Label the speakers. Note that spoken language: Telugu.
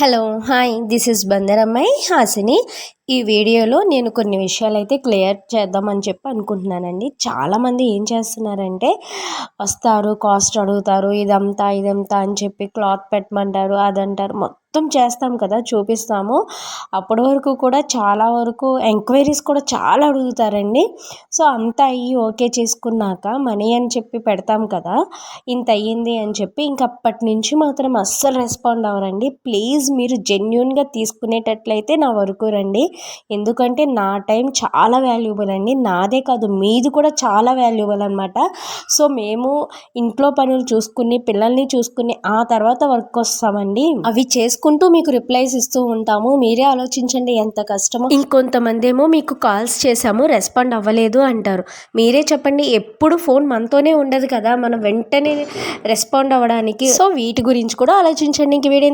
Speaker 1: హలో హాయ్ దిస్ ఇస్ బందరమ్మాయి హాసిని. ఈ వీడియోలో నేను కొన్ని విషయాలైతే క్లియర్ చేద్దామని చెప్పి అనుకుంటున్నానండి. చాలామంది ఏం చేస్తున్నారంటే వస్తారు, కాస్ట్ అడుగుతారు, ఇదంతా అని చెప్పి క్లాత్ పెట్టమంటారు, అదంటారు, మొత్తం చేస్తాం కదా, చూపిస్తాము. అప్పటి వరకు కూడా చాలా వరకు ఎంక్వైరీస్ కూడా చాలా అడుగుతారండి. సో అంతా అయ్యి ఓకే చేసుకున్నాక మనీ అని చెప్పి పెడతాం కదా, ఇంత అయ్యింది అని చెప్పి ఇంకప్పటి నుంచి మాత్రం అస్సలు రెస్పాండ్ అవ్వరండి. ప్లీజ్ మీరు జెన్యూన్గా తీసుకునేటట్లయితే నా వరకు రండి. ఎందుకంటే నా టైం చాలా వాల్యుబుల్ అండి, నాదే కాదు మీది కూడా చాలా వాల్యుబుల్ అనమాట. సో మేము ఇంట్లో పనులు చూసుకుని పిల్లల్ని చూసుకుని ఆ తర్వాత వర్క్ వస్తామండి. అవి చేసుకుంటూ మీకు రిప్లైస్ ఇస్తూ ఉంటాము. మీరే ఆలోచించండి ఎంత కష్టమో. ఇంకొంతమంది ఏమో మీకు కాల్స్ చేసాము రెస్పాండ్ అవ్వలేదు అంటారు. మీరే చెప్పండి, ఎప్పుడు ఫోన్ మనతోనే ఉండదు కదా, మనం వెంటనే రెస్పాండ్ అవ్వడానికి. సో వీటి గురించి కూడా ఆలోచించండి. ఇంక వీడియో